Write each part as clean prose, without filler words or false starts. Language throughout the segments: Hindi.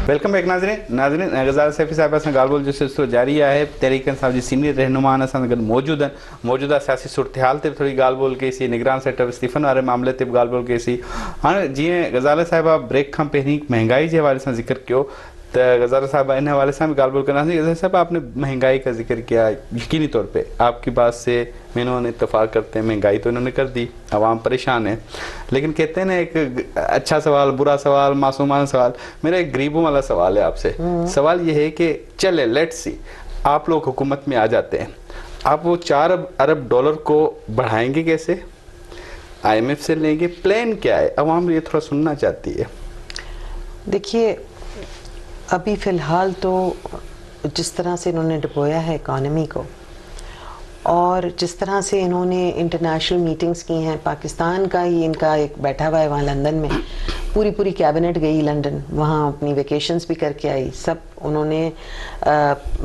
वेलकम बैक नाज़रीन गज़ाल सैफ़ी साहिब असां ॻाल्हि ॿोल जो सिलसिलो जारी आहे। तहरीक इंसाफ़ जी सीनियर रहनुमा असां सां गॾु मौजूदु आहिनि। मौजूदा सियासी सूरत हाल ते बि थोरी ॻाल्हि ॿोल कईसीं, निगरान सेक्टर इस्तीफ़नि वारे मामले ते बि ॻाल्हि ॿोल कईसीं। हाणे जीअं गज़ाल साहिबा ब्रेक खां पहिरीं महांगाई जे हवाले सां ज़िक्र कयो तो गज़ाल साहब इन हवाले से भी गाल करना। गज़ाल साहब, आपने महंगाई का जिक्र किया, यकीनी तौर पे आपकी बात से मैंने इत्तेफाक करते हैं, महंगाई तो इन्होंने कर दी, आवाम परेशान है, लेकिन कहते हैं ना एक अच्छा सवाल, बुरा सवाल, मासूमाना सवाल। मेरा एक गरीबों वाला सवाल है आपसे। सवाल ये है कि चले लेट्स सी आप लोग हुकूमत में आ जाते हैं, आप वो 4 अरब डॉलर को बढ़ाएंगे कैसे, IMF से लेंगे, प्लान क्या है? आवाम ये थोड़ा सुनना चाहती है। देखिए, अभी फ़िलहाल तो जिस तरह से इन्होंने डुबोया है इकॉनमी को और जिस तरह से इन्होंने इंटरनेशनल मीटिंग्स की हैं, पाकिस्तान का ही इनका एक बैठा हुआ है वहाँ लंदन में, पूरी कैबिनेट गई लंदन, वहाँ अपनी वेकेशंस भी करके आई, सब उन्होंने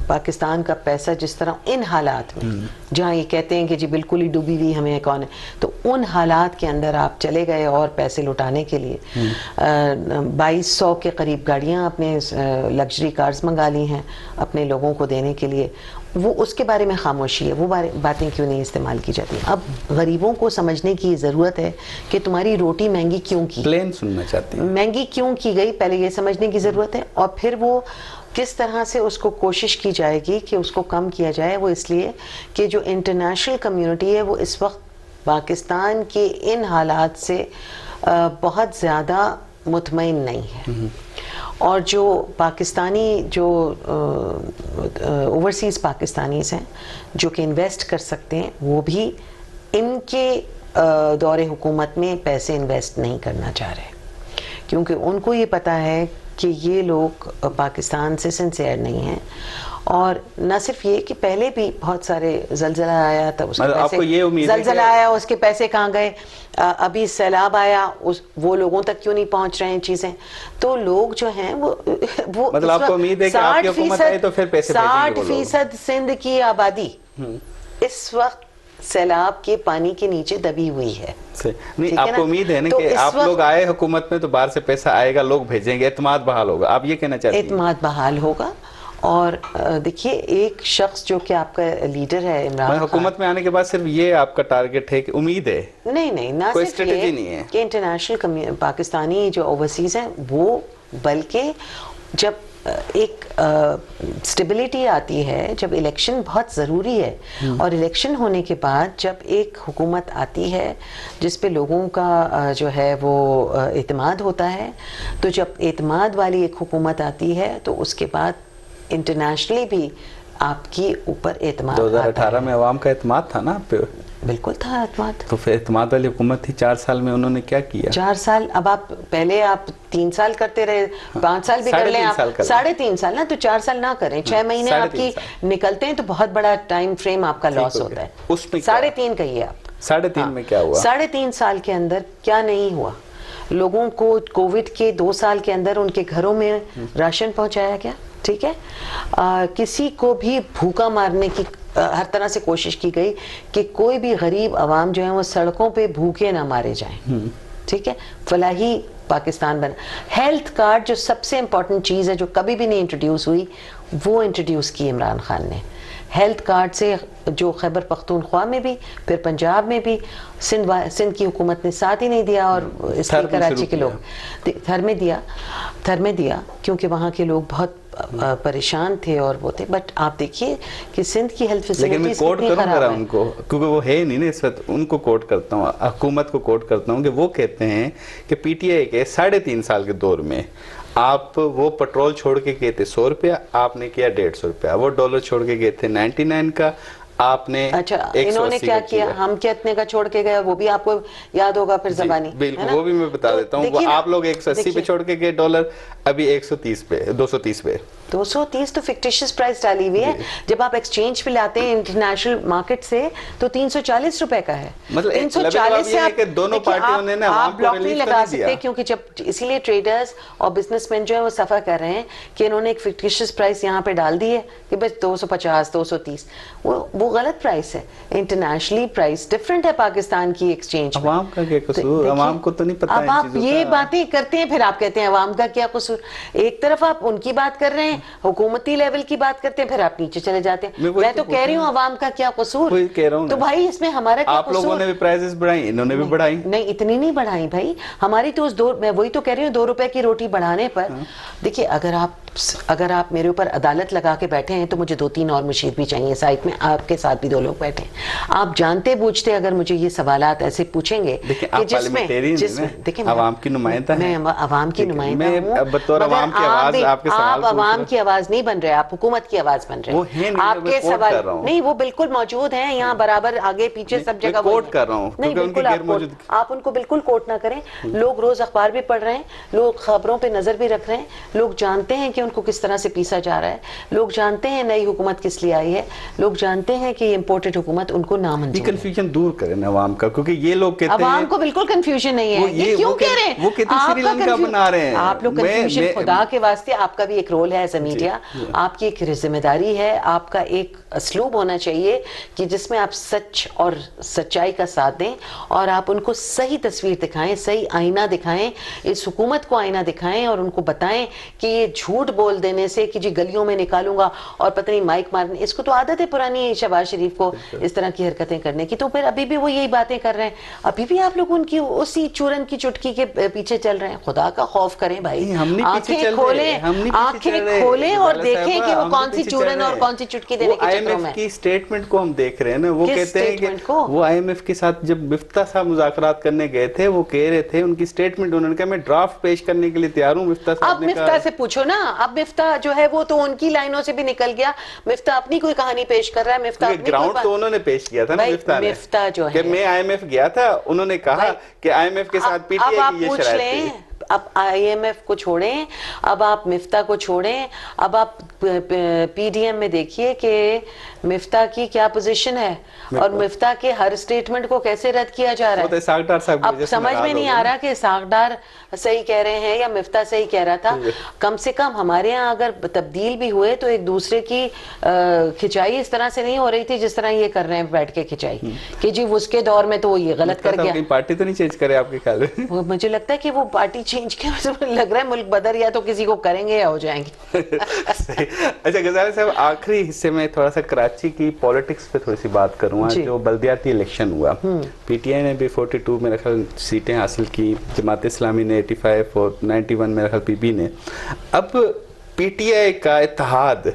पाकिस्तान का पैसा जिस तरह इन हालात में जहाँ ये कहते हैं कि जी बिल्कुल ही डूबी हुई हमें इकॉनमी, तो उन हालात के अंदर आप चले गए और पैसे लुटाने के लिए 2200 के करीब गाड़ियाँ अपने लग्जरी कार्स मंगा ली हैं अपने लोगों को देने के लिए। वो उसके बारे में खामोशी है, वो बातें क्यों नहीं इस्तेमाल की जाती। अब गरीबों को समझने की ज़रूरत है कि तुम्हारी रोटी महंगी क्यों की, प्लेन सुनना चाहती है, महंगी क्यों की गई, पहले ये समझने की ज़रूरत है और फिर वो किस तरह से उसको कोशिश की जाएगी कि उसको कम किया जाए। वो इसलिए कि जो इंटरनेशनल कम्युनिटी है वो इस वक्त पाकिस्तान के इन हालात से बहुत ज़्यादा मुतमईन नहीं है और जो पाकिस्तानी जो ओवरसीज़ पाकिस्तानीज़ हैं जो कि इन्वेस्ट कर सकते हैं, वो भी इनके दौरे हुकूमत में पैसे इन्वेस्ट नहीं करना चाह रहे, क्योंकि उनको ये पता है कि ये लोग पाकिस्तान से सिंसियर नहीं हैं। और न सिर्फ ये कि पहले भी बहुत सारे ज़लज़ला आया था, उसके पैसे, ज़लज़ला आया उसके पैसे कहाँ गए, अभी सैलाब आया वो लोगों तक क्यों नहीं पहुंच रहे हैं चीज़ें। तो लोग जो हैं वो मतलब आपको उम्मीद है कि आपकी हुकूमत आए तो फिर पैसे 60% सिंध की आबादी इस वक्त सैलाब के पानी के नीचे दबी हुई है। नहीं, आपको उम्मीद है ना कि आप लोग आए हुकूमत में तो बाहर से पैसा आएगा, लोग भेजेंगे, एतमाद बहाल होगा, आप ये कहना चाहते हैं? एतमाद बहाल होगा। और देखिए, एक शख्स जो कि आपका लीडर है इमरान खान, हुकूमत में आने के बाद सिर्फ ये आपका टारगेट है कि उम्मीद है? नहीं, ना कोई सिर्फ स्ट्रेटेजी नहीं है कि इंटरनेशनल पाकिस्तानी जो ओवरसीज हैं वो, बल्कि जब एक स्टेबिलिटी आती है, जब इलेक्शन बहुत ज़रूरी है और इलेक्शन होने के बाद जब एक हुकूमत आती है जिस पे लोगों का जो है वो एतमाद होता है, तो जब एतमाद वाली एक हुकूमत आती है तो उसके बाद इंटरनेशनली भी आपकी ऊपर एतमाद 2018 में अवाम का एतमाद था ना आप पे? बिल्कुल था एतमाद। तो फिर एतमाद वाली हुकूमत थी, 4 साल में उन्होंने क्या किया? 4 साल, अब आप पहले आप 3 साल करते रहे, 5 साल भी कर लें आप, 3.5 साल ना, तो 4 साल ना करें, 6 महीने आपकी निकलते हैं तो बहुत बड़ा टाइम फ्रेम आपका लॉस होता है। उसमें 3.5 कहिए आप, 3.5 में क्या हुआ? 3.5 साल के अंदर क्या नहीं हुआ? लोगों को कोविड के 2 साल के अंदर उनके घरों में राशन पहुंचाया गया, ठीक है। किसी को भी भूखा मारने की हर तरह से कोशिश की गई कि कोई भी गरीब आवाम जो है वो सड़कों पे भूखे ना मारे जाएं, ठीक है। फलाही पाकिस्तान बना। हेल्थ कार्ड जो सबसे इम्पोर्टेंट चीज़ है जो कभी भी नहीं इंट्रोड्यूस हुई, वो इंट्रोड्यूस की इमरान खान ने। हेल्थ कार्ड से जो खैबर पख्तूनख्वा में भी, फिर पंजाब में भी, सिंध की हुकूमत ने साथ ही नहीं दिया और इसलिए कराची के लोग थर में दिया क्योंकि वहाँ के लोग बहुत परेशान थे और वो थे। बट आप देखिए कि सिंध की हेल्थ फैसिलिटीज कितनी खराब है उनको, क्योंकि वो है नहीं ना इस वक्त। उनको कोट करता हूँ, हुकूमत को कोट करता हूँ कि वो कहते हैं कि PTI के 3.5 साल के दौर में आप वो पेट्रोल छोड़ के गए थे 100 रुपया, आपने किया 150 रुपया, वो डॉलर छोड़ के गए थे 99 का, आपने अच्छा इन्होंने क्या किया, हम कितने का छोड़ के गए वो भी आपको याद होगा फिर ज़बानी, बिल्कुल वो भी मैं बता देता हूँ। वो आप लोग 180 पे छोड़ के गए डॉलर, अभी 130 पे 230 पे 230 तो फिक्टिशियस प्राइस डाली हुई है। जब आप एक्सचेंज पे लाते हैं इंटरनेशनल मार्केट से तो 340 रुपए का है। मतलब 340 से आप दोनों पार्टियों ने ना आप ब्लॉक नहीं लगा सकते, क्योंकि जब इसीलिए ट्रेडर्स और बिजनेसमैन जो है वो सफर कर रहे हैं कि इन्होंने एक फिक्टिशियस प्राइस यहाँ पे डाल दी है कि बस 250 230, वो गलत प्राइस है। इंटरनेशनली प्राइस डिफरेंट है पाकिस्तान की एक्सचेंज। अवाम का क्या कसूर, अवाम को तो नहीं पता। अब आप ये बातें करते हैं फिर आप कहते हैं अवाम का क्या कसूर। एक तरफ आप उनकी बात कर रहे हैं, हुकूमती लेवल की बात करते हैं, फिर आप नीचे चले जाते हैं। मैं तो कह रही हूँ अवाम का क्या कसूर, तो भाई इसमें हमारा क्या आप लोगों ने भी प्राइसेस बढ़ाई, इन्होंने भी बढ़ाई। नहीं, इतनी नहीं बढ़ाई भाई हमारी तो मैं वही तो कह रही हूँ, 2 रुपए की रोटी बढ़ाने पर। देखिए अगर आप मेरे ऊपर अदालत लगा के बैठे हैं तो मुझे 2-3 और मुशीर भी चाहिए साइड में, आपके साथ भी 2 लोग बैठे हैं। आप जानते बूझते अगर मुझे ये सवालात ऐसे पूछेंगे कि जिसमें देखिए अवाम की नुमाइंदा है, मैं अवाम की नुमाइंदा हूँ, बतौर अवाम की आवाज आपके सवाल आप अवाम की आवाज नहीं बन रहे, आप हुकूमत की आवाज बन रहे हैं। आपके सवाल नहीं, वो बिल्कुल मौजूद हैं यहाँ बराबर, आगे पीछे सब जगह कोट कर रहा हूँ। नहीं, बिल्कुल आप उनको बिल्कुल कोट ना करें। लोग रोज अखबार भी पढ़ रहे हैं, लोग खबरों पे नजर भी रख रहे हैं, लोग जानते हैं कि उनको किस तरह से पीसा जा रहा है, लोग जानते हैं नई हुकूमत किस लिए आई है, लोग जानते हैं कि इम्पोर्टेड हुकूमत उनको नामंजूर है। कंफ्यूजन दूर करें अवाम का, क्योंकि ये लोग कहते हैं अवाम को बिल्कुल कंफ्यूजन नहीं है। ये क्यों कह रहे हैं? वो कहते हैं श्रीलंका बना रहे हैं। आप लोग कंफ्यूजन, खुदा के वास्ते आपका भी एक रोल है एज अ मीडिया, आपकी एक जिम्मेदारी है, आपका एक असलूब होना चाहिए कि जिसमें आप सच और सच्चाई का साथ दें और आप उनको सही तस्वीर दिखाएं, सही आईना दिखाएं, इस हुकूमत को आईना दिखाएं और उनको बताएं कि ये झूठ बोल देने से कि जी गलियों में निकालूंगा और पता नहीं माइक मारने, इसको तो आदत है पुरानी शहबाज शरीफ को इस तरह की हरकतें करने की, तो फिर अभी भी वो यही बातें कर रहे हैं। अभी भी आप लोग उनकी उसी चूरन की चुटकी के पीछे चल रहे हैं। खुदा का खौफ करें भाई, आंखें खोलें और देखें कि वो कौन सी चूरन और कौन सी चुटकी देने के चक्कर में। की स्टेटमेंट को हम देख रहे हैं ना, वो कहते हैं कि वो IMF के साथ जब मिफ्ता साहब मुज़ाकरात करने गए थे, वो कह रहे थे उनकी स्टेटमेंट, उन्होंने कहा मैं ड्राफ्ट पेश करने के लिए तैयार हूं। मिफ्ता साहब अब मिफ्ता से पूछो ना, अब मिफ्ता जो है वो तो उनकी लाइनों से भी निकल गया, मिफ्ता अपनी कोई कहानी पेश कर रहा है। मिफ्ता ग्राउंड तो उन्होंने पेश किया था ना, मिफ्ता जो है मैं IMF गया था, उन्होंने कहा कि IMF के साथ PTI की ये शराइत थी। अब IMF को छोड़ें, अब आप मिफ्ता को छोड़ें, अब आप PDM में देखिए कि मिफ्ता की क्या पोजीशन है और मिफ्ता के हर स्टेटमेंट को कैसे रद्द किया जा रहा है। अब समझ में नहीं आ रहा कि सागदार सही कह रहे हैं या मिफ्ता सही कह रहा था। कम से कम हमारे यहाँ अगर तब्दील भी हुए तो एक दूसरे की खिंचाई इस तरह से नहीं हो रही थी जिस तरह ये कर रहे हैं बैठ के खिंचाई कि जी उसके दौर में तो ये गलत कर गया। पार्टी तो नहीं चेंज करे आपके ख्याल में? मुझे लगता है कि वो पार्टी चेंज के लग रहा है मुल्क बदर या तो किसी को करेंगे या हो जाएंगे। अच्छा गजाली साहब, आखिरी हिस्से में थोड़ा सा कराची की पॉलिटिक्स पे थोड़ी सी बात करूंगा। जो बल्दियाती इलेक्शन हुआ, PTI ने भी 42 मेरे ख्याल सीटें हासिल की, जमात इस्लामी ने 85 और 91 मेरे ख्याल PP ने। अब PTI का इत्तेहाद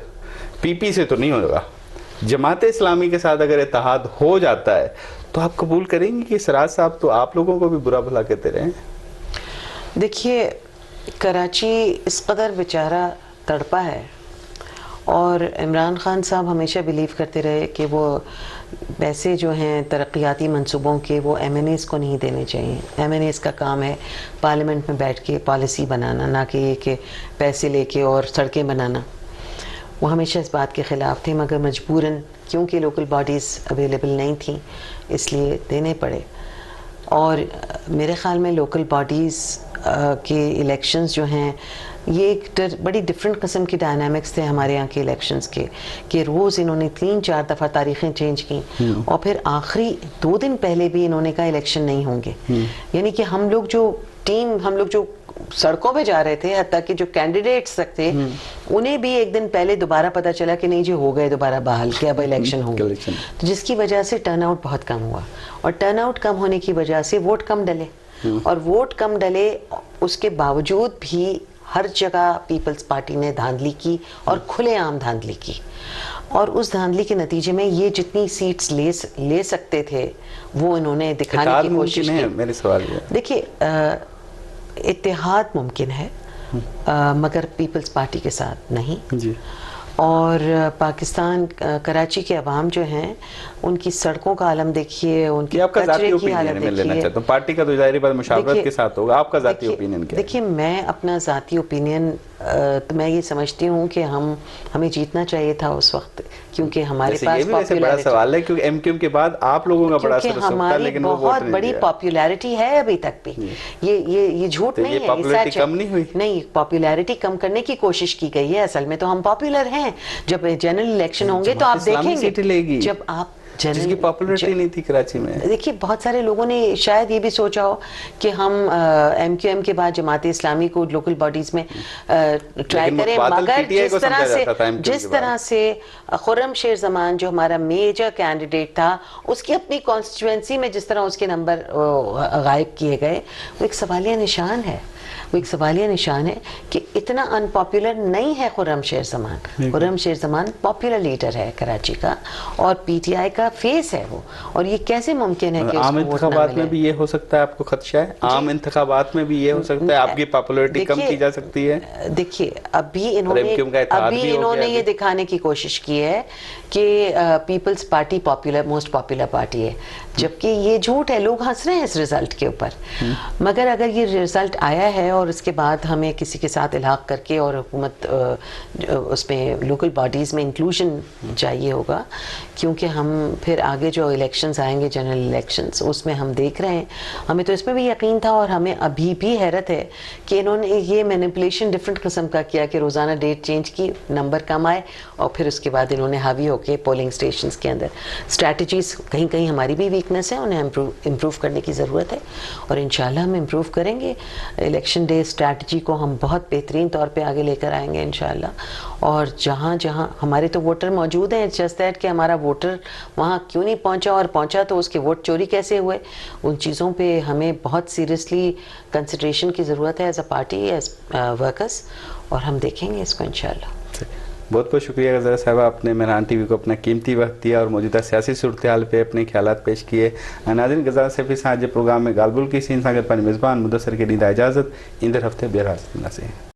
PP से तो नहीं होगा, जमात इस्लामी के साथ अगर इत्तेहाद हो जाता है तो आप कबूल करेंगे कि सराज साहब तो आप लोगों को भी बुरा भला कहते रहे? देखिए, कराची इस कदर बेचारा तड़पा है और इमरान खान साहब हमेशा बिलीव करते रहे कि वो पैसे जो हैं तरक्याती मंसूबों के वो MNAs को नहीं देने चाहिए। MNAs का काम है पार्लियामेंट में बैठ के पॉलिसी बनाना, ना कि ये कि पैसे लेके और सड़कें बनाना। वो हमेशा इस बात के ख़िलाफ़ थे, मगर मजबूरन क्योंकि लोकल बॉडीज़ अवेलेबल नहीं थी इसलिए देने पड़े। और मेरे ख़्याल में लोकल बॉडीज़ के इलेक्शंस जो हैं ये एक बड़ी डिफरेंट किस्म की डायनामिक्स थे हमारे यहाँ के इलेक्शंस के, कि रोज़ इन्होंने 3-4 दफ़ा तारीखें चेंज की और फिर आखिरी 2 दिन पहले भी इन्होंने कहा इलेक्शन नहीं होंगे। यानी कि हम लोग जो सड़कों पे जा रहे थे, हत्ता कि जो कैंडिडेट्स तक थे उन्हें भी एक दिन पहले दोबारा पता चला कि नहीं जी हो गए दोबारा बहाल के, अब इलेक्शन होंगे, तो जिसकी वजह से टर्नआउट बहुत कम हुआ और टर्नआउट कम होने की वजह से वोट कम डले और वोट कम डले उसके बावजूद भी हर जगह पीपल्स पार्टी ने धांधली की और खुलेआम धांधली की और उस धांधली के नतीजे में ये जितनी सीट्स ले सकते थे वो इन्होंने दिखाने की कोशिश की। मेरे सवाल देखिए, इत्तेहाद मुमकिन है मगर पीपल्स पार्टी के साथ नहीं जी। और पाकिस्तान कराची के अवाम जो हैं उनकी सड़कों का आलम देखिए, उनकी कचरे की हालत देखिए। पार्टी का तो जाहिर बात मुशावरत के साथ होगा, आपका ज़ाती ओपिनियन क्या है? देखिए, मैं अपना ज़ाती ओपिनियन तो मैं ये समझती हूँ कि हमें जीतना चाहिए था उस वक्त, क्योंकि हमारे पास ये भी वैसे बड़ा सवाल है, क्योंकि एमक्यूएम के बाद आप लोगों का बड़ा असर था, लेकिन वो वोट बहुत नहीं बड़ी दिया। पॉपुलैरिटी है अभी तक भी। ये झूठ तो नहीं ये है, पॉपुलैरिटी कम नहीं हुई? नहीं, पॉपुलैरिटी कम करने की कोशिश की गई है। असल में तो हम पॉपुलर हैं। जब जनरल इलेक्शन होंगे तो आप देखेंगे, जब आप जिसकी पॉपुलैरिटी नहीं थी कराची में। देखिए, बहुत सारे लोगों ने शायद ये भी सोचा हो कि हम एमक्यूएम के बाद जमात इस्लामी को लोकल बॉडीज में ट्राई करें, मगर जिस तरह से खुर्रम शेर जमान जो हमारा मेजर कैंडिडेट था, उसकी अपनी कॉन्स्टिट्यूएंसी में जिस तरह उसके नंबर गायब किए गए, वो एक सवालिया निशान है। वो एक सवालिया निशान है कि इतना अनपॉपुलर नहीं है खुर्रम शेर जमान। खुर्रम शेर जमान पॉपुलर लीडर है कराची का और पीटीआई का फेस है वो, और ये कैसे मुमकिन है कि आम इंतखाबात में भी ये हो सकता है? आपको खदशा है आम इंतखाबात में भी ये हो सकता है आपकी पॉपुलैरिटी कम की जा सकती है? देखिए, अभी इन्होंने ये दिखाने की कोशिश की है कि people's party most popular party है, जबकि ये झूठ है। लोग हंस रहे हैं इस रिजल्ट के ऊपर, मगर अगर ये रिजल्ट आया है और उसके बाद हमें किसी के साथ इलाक़ करके और हुकूमत उसमें लोकल बॉडीज़ में इंक्लूजन चाहिए होगा, क्योंकि हम फिर आगे जो इलेक्शंस आएंगे, जनरल इलेक्शंस, उसमें हम देख रहे हैं, हमें तो इसमें भी यकीन था और हमें अभी भी हैरत है कि इन्होंने ये मैनिपुलेशन डिफरेंट किस्म का किया कि रोज़ाना डेट चेंज की, नंबर कम आए, और फिर उसके बाद इन्होंने हावी होके पोलिंग स्टेशंस के अंदर स्ट्रैटेजीज़, कहीं कहीं हमारी भी वीकनेस है, उन्हें इम्प्रूव करने की ज़रूरत है और इंशाल्लाह हम इम्प्रूव करेंगे। इलेक्शन डे स्ट्रैटेजी को हम बहुत बेहतरीन तौर पे आगे लेकर आएंगे इंशाल्लाह। और जहाँ जहाँ हमारे तो वोटर मौजूद हैं, जस्ट दैट कि हमारा वोटर वहाँ क्यों नहीं पहुँचा, और पहुँचा तो उसके वोट चोरी कैसे हुए, उन चीज़ों पे हमें बहुत सीरियसली कंसिड्रेशन की ज़रूरत है as a party, as workers, और हम देखेंगे इसको इंशाल्लाह। बहुत बहुत शुक्रिया गज़ाला साहबा, आपने मेहरान टीवी को अपना कीमती वक्त दिया और मौजूदा सियासी सूरत हाल पे अपने ख्यालात पेश किए। नाज़रीन, गज़ाला सैफ़ी साहब प्रोग्राम में गालबुल की सीन सागर पानी मेज़बान मुदस्सर के नींदा इजाज़त इंदर हफ्ते बेराज से।